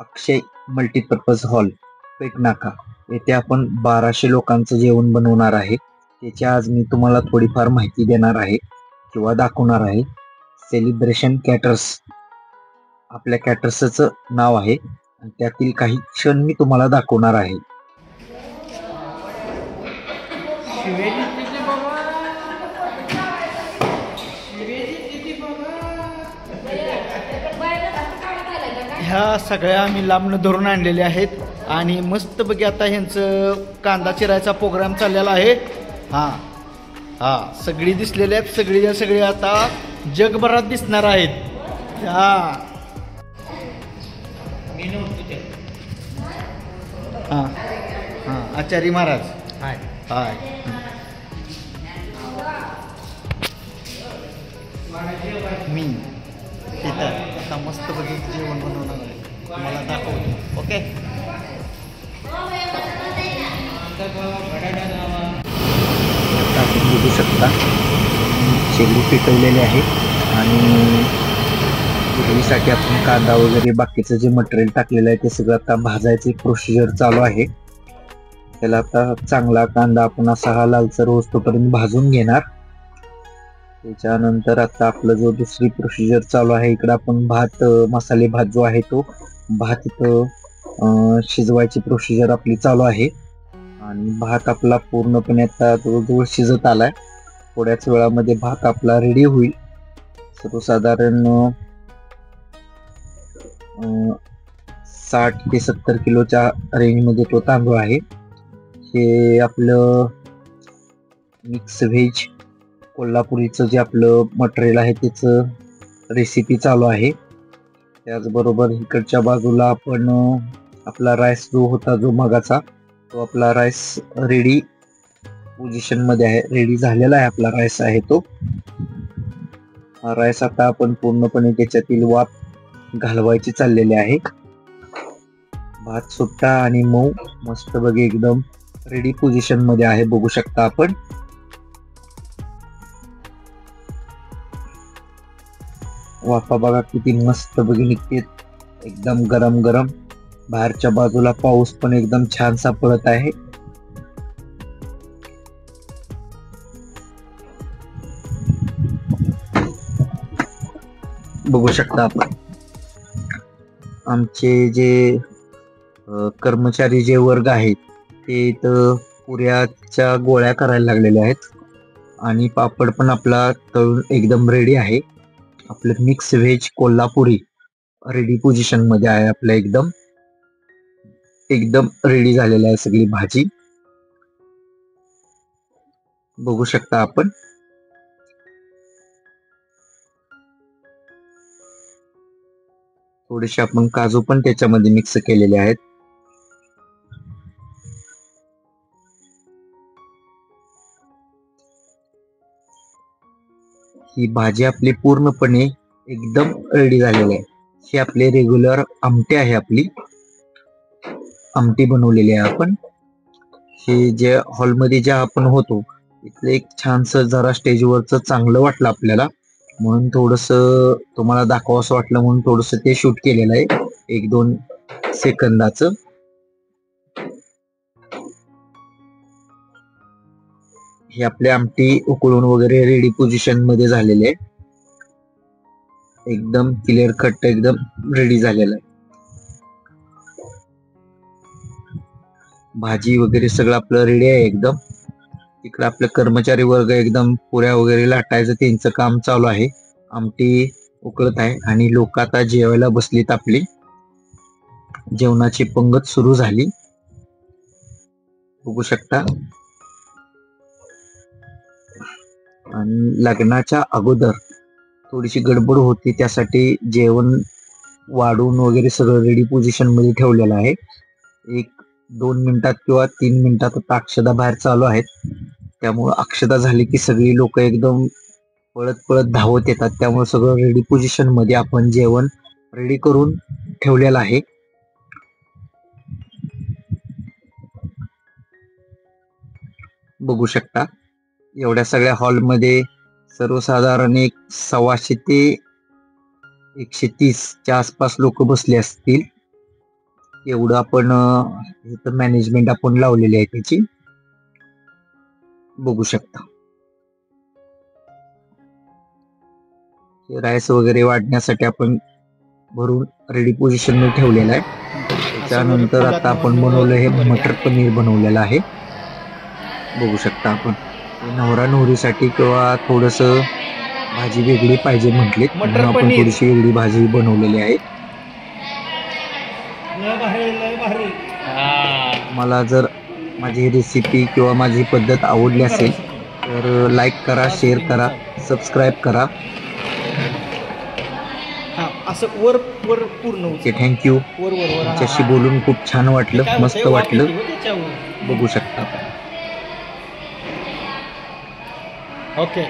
अक्षय multipurpose hall Petnaka येथे आपण 1200 लोकांचं जेवण बनवणार आहे. त्याची आज मी तुम्हाला थोडीफार माहिती देणार आहे किंवा दाखवणार आहे. सेलिब्रेशन कॅटर्स आपल्या कॅटर्सचं नाव आहे आणि त्यातील काही क्षण मी तुम्हाला दाखवणार आहे. ह्या सगळ्या आम्ही लांबणं धरून आणलेल्या आहेत आणि मस्तपैकी आता ह्यांचं कांदा चिरायचा प्रोग्राम चाललेला आहे. सगळी दिसलेले आहेत, सगळे आता जगभरात दिसणार आहेत. आचार्य महाराज हाय हाय. मी तिथं आता मस्त बघितलं जेवण बनवणार आहे, मला दाखवतो. ओके, आता आपण बघू शकता शेगडी पेटवलेले आहे आणि ग्रेव्हीसाठी आपण कांदा वगैरे बाकीचं जे मटेरियल टाकलेलं आहे ते सगळं आता भाजायचे प्रोसिजर चालू आहे. त्याला आता चांगला कांदा आपण असा हा लालसर होईपर्यंत भाजून घेणार. त्याच्यानंतर आता आपलं जो दुसरी प्रोसिजर चालू आहे, इकडे आपण भात मसाले भात जो आहे तो भात इथं शिजवायची प्रोसिजर आपली चालू आहे आणि भात आपला पूर्णपणे आता जवळजवळ शिजत आलाय. थोड्याच वेळामध्ये भात आपला रेडी होईल. सर्वसाधारण 60 ते 70 किलोच्या रेंजमध्ये तो तांदूळ आहे. हे आपलं मिक्स व्हेज कोल्हापुरीचं जे आपलं मटेरियल आहे त्याचं रेसिपी चालू आहे. त्याचबरोबर इकडच्या बाजूला आपण आपला राईस जो होता जो मगाचा तो आपला राईस रेडी पोझिशन मध्ये आहे, रेडी झालेला आहे आपला राईस आहे तो. हा राईस आता आपण पूर्णपणे त्याच्यातील वाफ घालवायची चाललेली आहे. भात सुट्टा आणि मऊ मस्त बघे एकदम रेडी पोझिशन मध्ये आहे, बघू शकता आपण. वाफा बघा किती मस्त बघी निघते, एकदम गरम गरम. बाहेरच्या बाजूला पाऊस पण एकदम छानसा पडत आहे. बघू शकता आपण आमचे जे कर्मचारी जे वर्ग आहेत ते इथं पुऱ्याच्या गोळ्या करायला लागलेले आहेत आणि पापड पण आपला तळून एकदम रेडी आहे. आपलं mix veg Kolhapuri ready position मध्ये आहे. आपलं एकदम रेडी झालेली आहे सगळी भाजी, बघू शकता आपण. थोडेसे आपण काजू पण त्याच्यामध्ये मिक्स केलेले आहेत. ही भाजी आपली पूर्णपणे एकदम रेडी झालेली आहे. ही आपले रेग्युलर आमटी आहे, आपली आमटी बनवलेली आहे आपण. हे जे हॉलमध्ये जे आपण होतो इथलं एक छानस जरा स्टेजवरच चांगलं वाटलं आपल्याला, म्हणून थोडस तुम्हाला दाखवावंसं वाटलं म्हणून थोडस ते शूट केलेलं आहे 1-2 सेकंदाचं. हे आपले आमटी उकळून वगैरे रेडी पोझिशन मध्ये झालेले आहे, एकदम क्लिअर कट एकदम रेडी झालेला आहे. भाजी वगैरे सगळं आपलं रेडी आहे एकदम. इकडे आपले कर्मचारी वर्ग एकदम पुऱ्या वगैरे लाटायचं त्यांचं काम चालू आहे. आमटी उकळत आहे आणि लोक आता जेवायला बसलीत. आपली जेवणाची पंगत सुरू झाली, बघू शकता. आणि लग्नाच्या अगोदर थोडीशी गडबड होती, त्यासाठी जेवण वाढून वगैरे सगळं रेडी पोझिशन मध्ये ठेवलेलं आहे. 1-2 मिनिटात किंवा 3 मिनिटात आता अक्षदा बाहेर चालू आहेत. त्यामुळे अक्षदा झाली की सगळी लोक एकदम पळत पळत धावत येतात. त्यामुळे सगळं रेडी पोझिशन मध्ये आपण जेवण रेडी करून ठेवलेलं आहे. बघू शकता एवढ्या सगळ्या हॉलमध्ये सर्वसाधारण 100 ते 130 च्या आसपास लोक बसले असतील. एवढं आपण इथं मॅनेजमेंट आपण लावलेली आहे त्याची, बघू शकता. राईस वगैरे वाढण्यासाठी आपण भरून रेडी पोझिशन मध्ये ठेवलेलं आहे. त्याच्यानंतर आता आपण बनवलं हे मटर पनीर बनवलेलं आहे, बघू शकता आपण. नवरा नवरीसाठी किंवा थोडस भाजी वेगळी पाहिजे म्हटले म्हणून आपण थोडीशी वेगळी भाजी बनवलेली आहे. मला जर माझी रेसिपी किंवा माझी पद्धत आवडली असेल तर लाईक करा, शेअर करा, सबस्क्राईब करा. असं वर वर पूर्ण. Okay, thank you. तुमच्याशी बोलून खूप छान वाटलं, मस्त वाटलं, बघू शकता. ओके.